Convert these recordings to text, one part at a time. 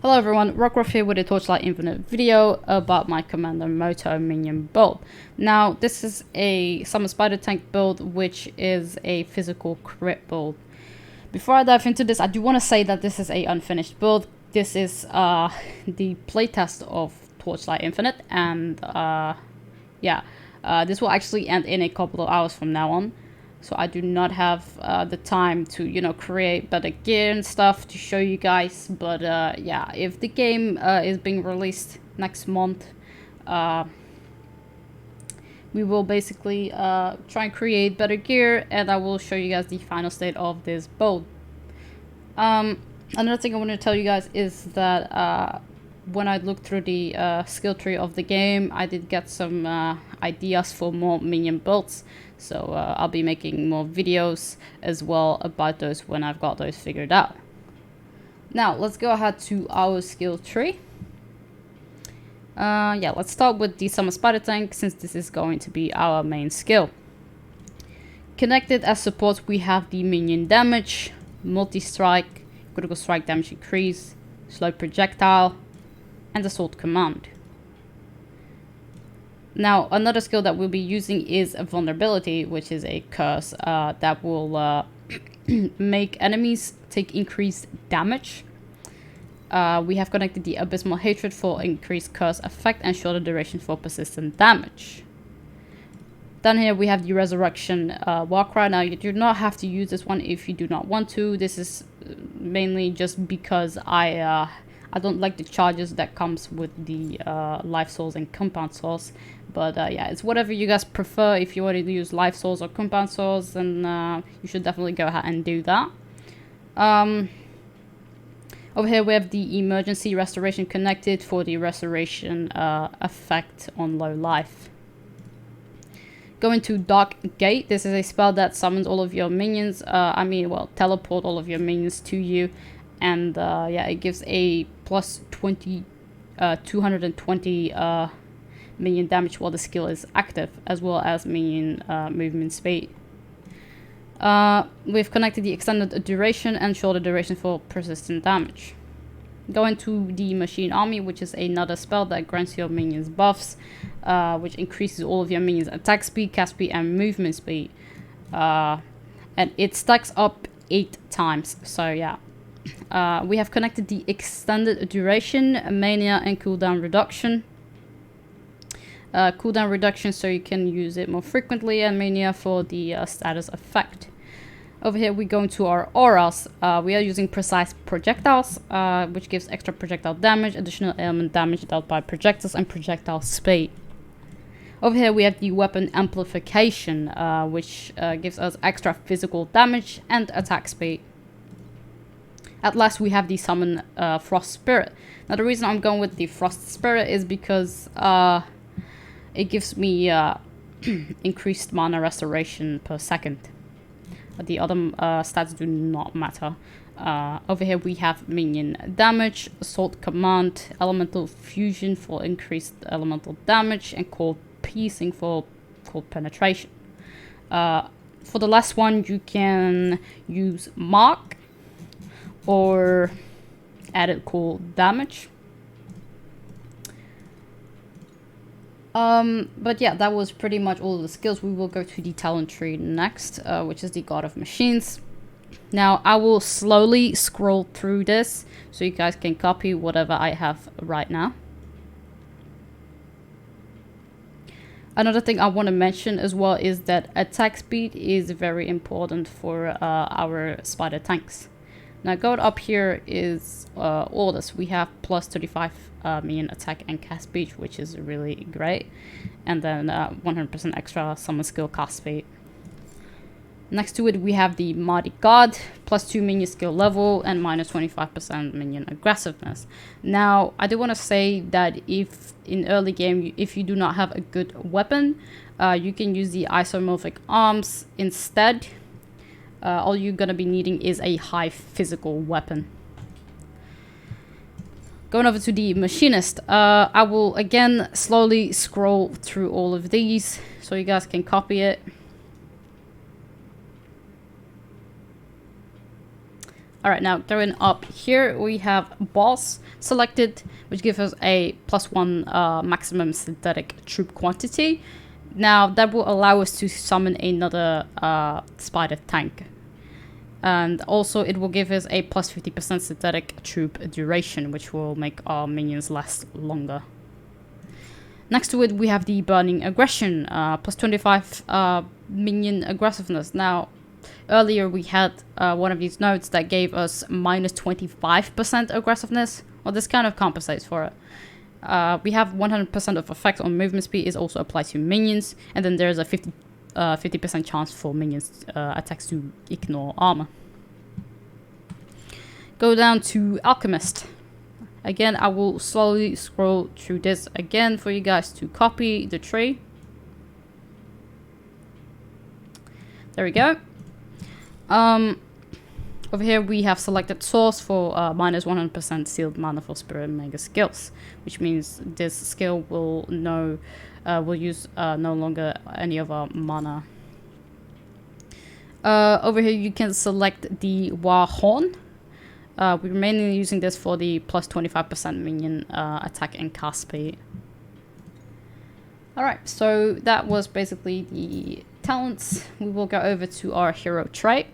Hello everyone, Rockrufff here with a Torchlight Infinite video about my Commander Moto minion build. Now, this is a Summon Spider Tank build, which is a physical crit build. Before I dive into this, I do want to say that this is a unfinished build. This is the playtest of Torchlight Infinite, and this will actually end in a couple of hours from now on. So I do not have the time to, create better gear and stuff to show you guys. But yeah, if the game is being released next month, we will basically try and create better gear, and I will show you guys the final state of this build. Another thing I want to tell you guys is that when I looked through the skill tree of the game, I did get some ideas for more minion builds. So I'll be making more videos as well about those when I've got those figured out. Now, let's go ahead to our skill tree. Let's start with the Summon Spider Tank, since this is going to be our main skill. Connected as support, we have the minion damage, multi-strike, critical strike damage increase, slow projectile, and assault command. Now, another skill that we'll be using is a vulnerability, which is a curse that will make enemies take increased damage. We have connected the Abysmal Hatred for increased curse effect and shorter duration for persistent damage. Down here we have the Resurrection Warcry. Now, you do not have to use this one if you do not want to. This is mainly just because I don't like the charges that comes with the life souls and compound souls. But yeah, it's whatever you guys prefer. If you want to use life souls or compound souls, then you should definitely go ahead and do that. Over here we have the Emergency Restoration connected for the restoration effect on low life. Going to Dark Gate. This is a spell that summons all of your minions. Teleport all of your minions to you. And yeah, it gives a plus 220 minion damage while the skill is active, as well as minion movement speed. We've connected the extended duration and shorter duration for persistent damage. Going to the Machine Army, which is another spell that grants your minions buffs, which increases all of your minions' attack speed, cast speed, and movement speed. And it stacks up 8 times, so yeah. We have connected the extended duration, mania, and cooldown reduction. Cooldown reduction so you can use it more frequently, and mania for the status effect. Over here we go into our auras. We are using precise projectiles, which gives extra projectile damage, additional element damage dealt by projectiles, and projectile speed. Over here we have the weapon amplification, which gives us extra physical damage and attack speed. At last we have the Summon Frost Spirit. Now, the reason I'm going with the Frost Spirit is because it gives me increased mana restoration per second. The other stats do not matter. Over here we have minion damage, assault command, elemental fusion for increased elemental damage, and cold piercing for cold penetration. For the last one, you can use mark or added cold damage. But yeah, that was pretty much all of the skills. We will go to the talent tree next, which is the God of Machines. Now, I will slowly scroll through this so you guys can copy whatever I have right now. Another thing I want to mention as well is that attack speed is very important for our spider tanks. Now, going up here is orders. We have plus 35 minion attack and cast speed, which is really great. And then 100% extra summon skill cast speed. Next to it, we have the Mighty God, plus 2 minion skill level and minus 25% minion aggressiveness. Now, I do want to say that if in early game, if you do not have a good weapon, you can use the isomorphic arms instead. All you're gonna be needing is a high physical weapon. Going over to the Machinist, I will again slowly scroll through all of these so you guys can copy it. Alright, now going up here, we have boss selected, which gives us a +1 maximum synthetic troop quantity. Now, that will allow us to summon another spider tank. And also, it will give us a +50% synthetic troop duration, which will make our minions last longer. Next to it, we have the Burning Aggression, +25 minion aggressiveness. Now, earlier we had one of these nodes that gave us -25% aggressiveness. Well, this kind of compensates for it. We have 100% of effect on movement speed is also applied to minions, and then there's a 50% chance for minions attacks to ignore armor. Go down to Alchemist. Again, I will slowly scroll through this again for you guys to copy the tree. There we go. Over here we have selected source for -100% sealed mana for spirit mega skills, which means this skill will use no longer any of our mana. Over here you can select the War Horn. We're mainly using this for the +25% minion attack and cast speed. Alright, so that was basically the talents. We will go over to our hero trait.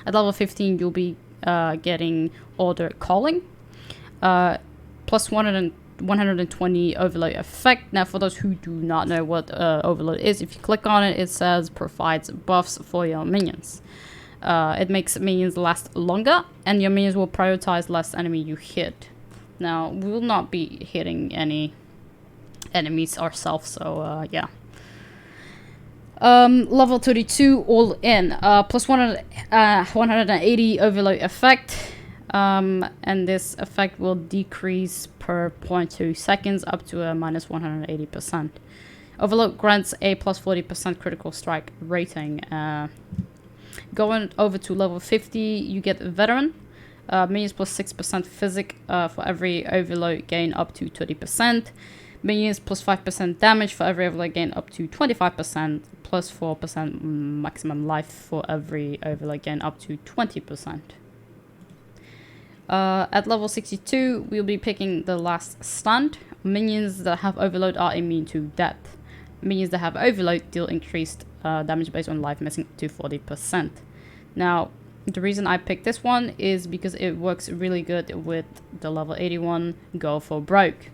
At level 15, you'll be getting Order Calling. Plus 120 Overload effect. Now, for those who do not know what Overload is, if you click on it, it says provides buffs for your minions. It makes minions last longer, and your minions will prioritize less enemy you hit. Now, we will not be hitting any enemies ourselves, so yeah. Level 32 all in, plus 180 overload effect, and this effect will decrease per 0.2 seconds up to a -180%. Overload grants a plus 40% critical strike rating. Going over to level 50, you get Veteran. Minions plus 6% physic for every overload gain up to 30%. Minions plus 5% damage for every overload gain up to 25%, plus 4% maximum life for every overload gain up to 20%. At level 62, we'll be picking the last stand. Minions that have overload are immune to death. Minions that have overload deal increased damage based on life missing to 40%. Now, the reason I picked this one is because it works really good with the level 81 Go for Broke.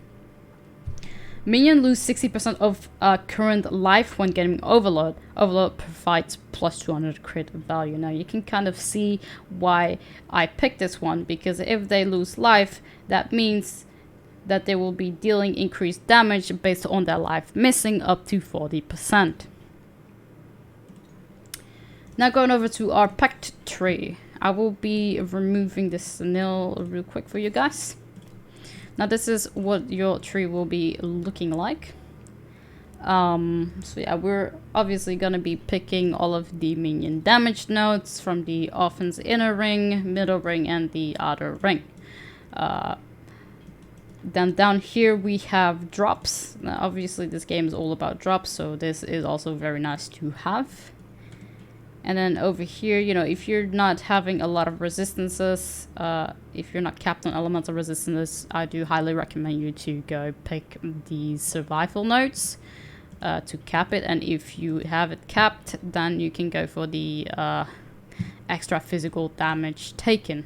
Minion lose 60% of current life when getting overload. Overload provides plus 200 crit value. Now you can kind of see why I picked this one, because if they lose life, that means that they will be dealing increased damage based on their life missing up to 40%. Now going over to our Pact tree. I will be removing this nil real quick for you guys. Now this is what your tree will be looking like. So yeah, we're obviously gonna be picking all of the minion damage nodes from the offense inner ring, middle ring, and the outer ring. Then down here we have drops. Now obviously this game is all about drops, so this is also very nice to have. And then over here, you know, if you're not having a lot of resistances, if you're not capped on elemental resistances, I do highly recommend you to go pick the survival nodes to cap it. And if you have it capped, then you can go for the extra physical damage taken.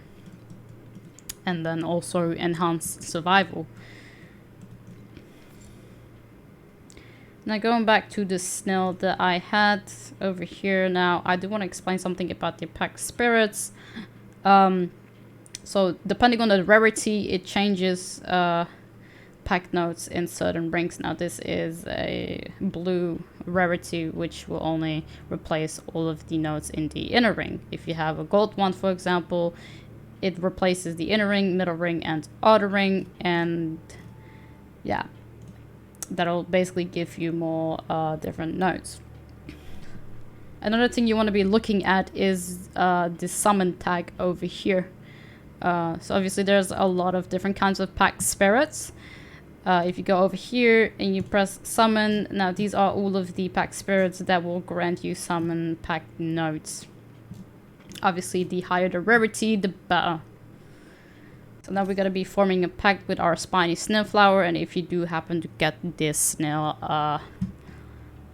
And then also enhance survival. Now going back to the snail that I had over here, now I do want to explain something about the Pact spirits. So depending on the rarity, it changes Pact nodes in certain rings. Now this is a blue rarity, which will only replace all of the nodes in the inner ring. If you have a gold one, for example, it replaces the inner ring, middle ring, and outer ring, and yeah. That'll basically give you more different nodes. Another thing you want to be looking at is the summon tag over here. So obviously there's a lot of different kinds of Pact spirits. If you go over here and you press summon, now these are all of the Pact spirits that will grant you summon Pact nodes. Obviously, the higher the rarity, the better. So now we're gonna be forming a pact with our spiny snail flower, and if you do happen to get this snail,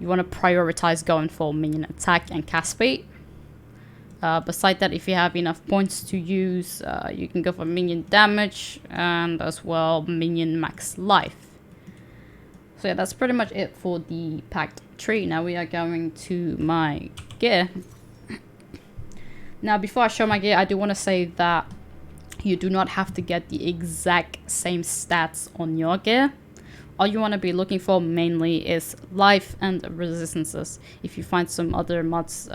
you want to prioritize going for minion attack and cast bait. Beside that, if you have enough points to use, you can go for minion damage and as well minion max life. So yeah, that's pretty much it for the pact tree. Now we are going to my gear. Now before I show my gear, I do want to say that you do not have to get the exact same stats on your gear. All you want to be looking for mainly is life and resistances. If you find some other mods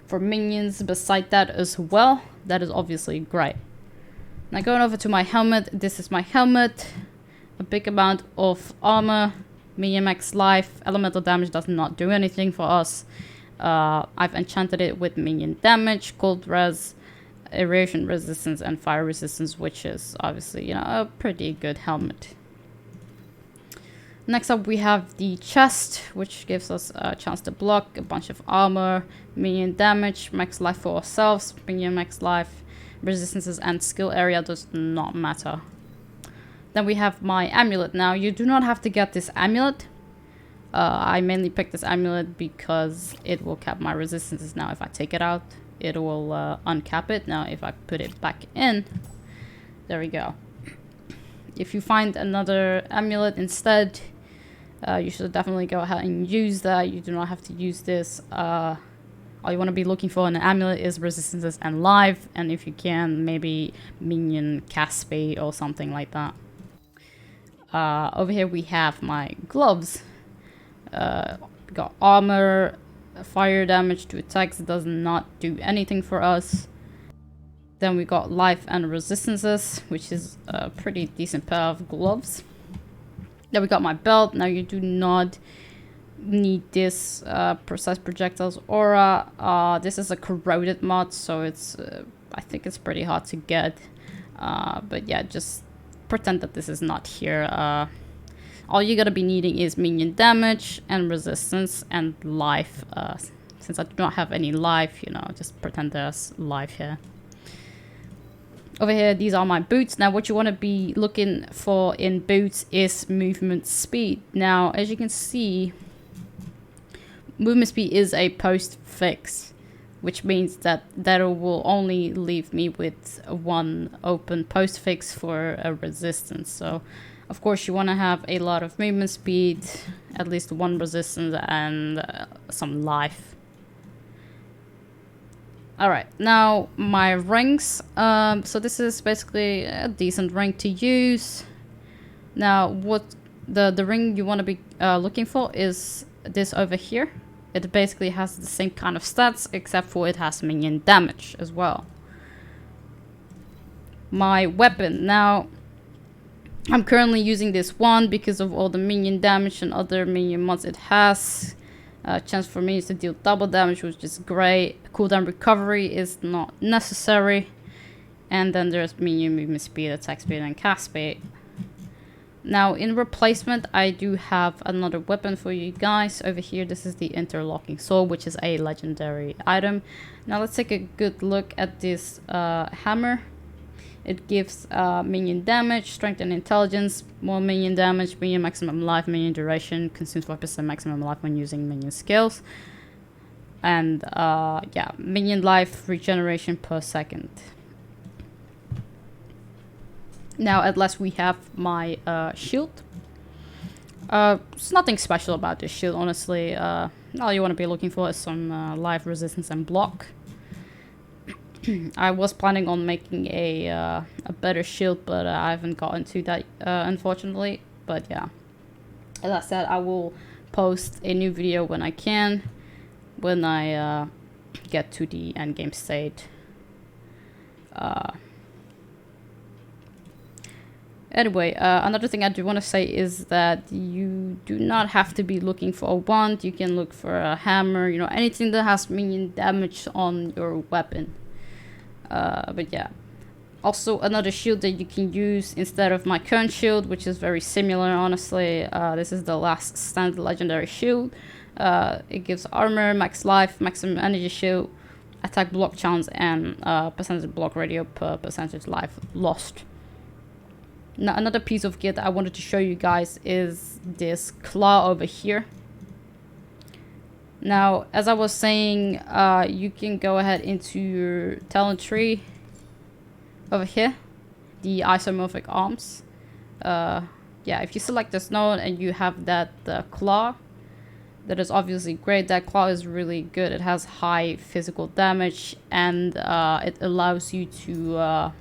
for minions beside that as well, that is obviously great. Now going over to my helmet, this is my helmet. A big amount of armor, minion max life, elemental damage does not do anything for us. I've enchanted it with minion damage, cold res, aeration resistance and fire resistance, which is obviously, you know, a pretty good helmet. Next up we have the chest, which gives us a chance to block, a bunch of armor, minion damage, max life for ourselves, minion max life, resistances and skill area does not matter. Then we have my amulet. Now you do not have to get this amulet. I mainly picked this amulet because it will cap my resistances. Now if I take it out, it will uncap it. Now if I put it back in, there we go. If you find another amulet instead, you should definitely go ahead and use that. You do not have to use this. All you want to be looking for in an amulet is resistances and life, and if you can, maybe minion cast bait or something like that. Over here we have my gloves. Got armor, fire damage to attacks does not do anything for us. Then we got life and resistances, which is a pretty decent pair of gloves. Then we got my belt. Now you do not need this precise projectiles aura. This is a corroded mod, so it's I think it's pretty hard to get. But yeah, just pretend that this is not here. All you gotta be needing is minion damage and resistance and life. Since I do not have any life, you know, just pretend there's life here. Over here, these are my boots. Now, what you want to be looking for in boots is movement speed. Now, as you can see, movement speed is a post fix, which means that will only leave me with one open post fix for a resistance. So, of course, you want to have a lot of movement speed, at least one resistance, and some life. Alright, now my rings. So this is basically a decent ring to use. Now, what the ring you want to be looking for is this over here. It basically has the same kind of stats, except for it has minion damage as well. My weapon. Now, I'm currently using this one because of all the minion damage and other minion mods it has. Chance for minions to deal double damage, which is great. Cooldown recovery is not necessary. And then there's minion movement speed, attack speed, and cast speed. Now, in replacement, I do have another weapon for you guys. Over here, this is the interlocking sword, which is a legendary item. Now, let's take a good look at this hammer. It gives minion damage, strength and intelligence, more minion damage, minion maximum life, minion duration, consumes 5% maximum life when using minion skills. And yeah, minion life regeneration per second. Now at last we have my shield. There's nothing special about this shield, honestly. All you want to be looking for is some life resistance and block. I was planning on making a better shield, but I haven't gotten to that, unfortunately. But yeah, as I said, I will post a new video when I can, when I get to the end game state. Anyway, another thing I do want to say is that you do not have to be looking for a wand. You can look for a hammer, you know, anything that has minion damage on your weapon. But yeah, also another shield that you can use instead of my current shield, which is very similar, honestly. This is the last standard legendary shield. It gives armor, max life, maximum energy shield, attack block chance and percentage block radio per percentage life lost. Now another piece of gear that I wanted to show you guys is this claw over here. Now as I was saying, you can go ahead into your talent tree over here, the isomorphic arms. Yeah, if you select this node and you have that claw, that is obviously great. That claw is really good. It has high physical damage, and it allows you to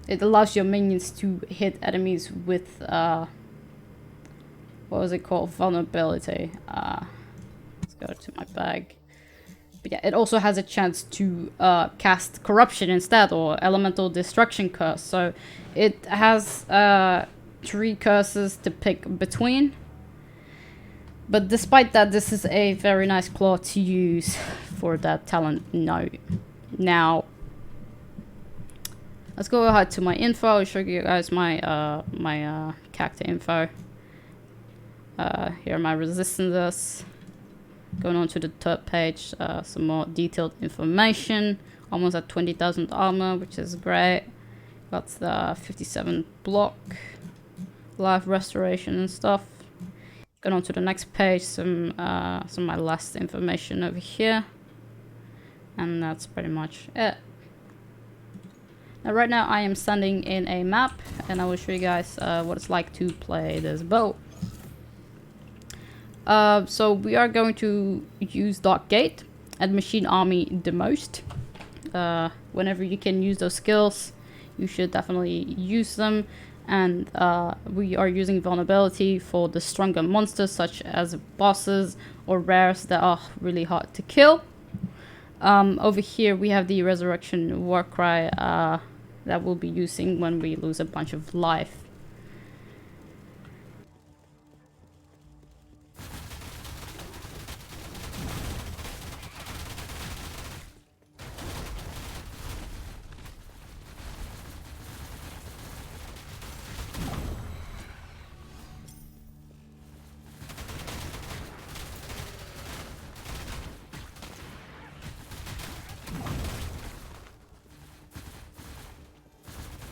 it allows your minions to hit enemies with what was it called, vulnerability. Let's go to my bag. But yeah, it also has a chance to cast corruption instead, or elemental destruction curse. So it has 3 curses to pick between. But despite that, this is a very nice claw to use for that talent node. Now, let's go ahead to my info. I'll show you guys my my character info. Here are my resistances. Going on to the third page, some more detailed information. Almost at 20,000 armor, which is great. Got the 57 block, life restoration and stuff. Going on to the next page, some of my last information over here, and that's pretty much it. Now right now I am standing in a map, and I will show you guys what it's like to play this bow. So we are going to use Dark Gate and Machine Army the most. Whenever you can use those skills, you should definitely use them. And we are using vulnerability for the stronger monsters, such as bosses or rares that are really hard to kill. Over here we have the Resurrection Warcry that we'll be using when we lose a bunch of life.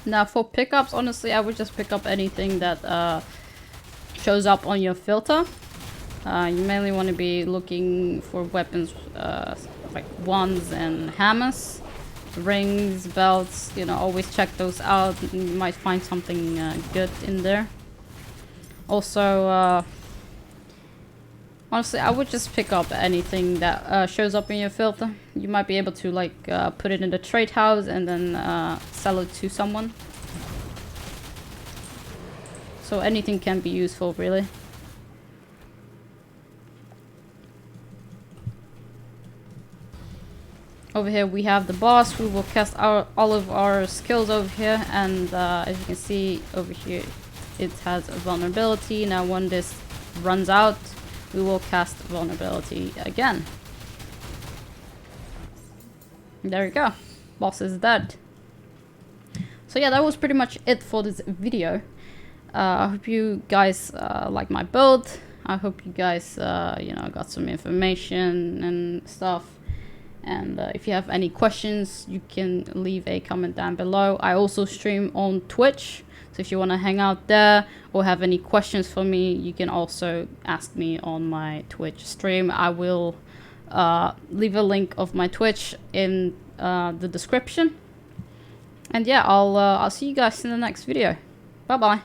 Now for pickups, honestly, I would just pick up anything that shows up on your filter. You mainly want to be looking for weapons like wands and hammers, rings, belts. You know, always check those out. You might find something good in there. Also, honestly, I would just pick up anything that shows up in your filter. You might be able to like put it in the trade house and then sell it to someone. So anything can be useful, really. Over here we have the boss. We will cast all of our skills over here, and as you can see over here, it has a vulnerability. Now when this runs out, we will cast vulnerability again. There you go. Boss is dead. So yeah, that was pretty much it for this video. I hope you guys like my build. I hope you guys you know, got some information and stuff. And if you have any questions, you can leave a comment down below. I also stream on Twitch, so if you want to hang out there or have any questions for me, you can also ask me on my Twitch stream. I will leave a link of my Twitch in the description. And yeah, I'll see you guys in the next video. Bye bye.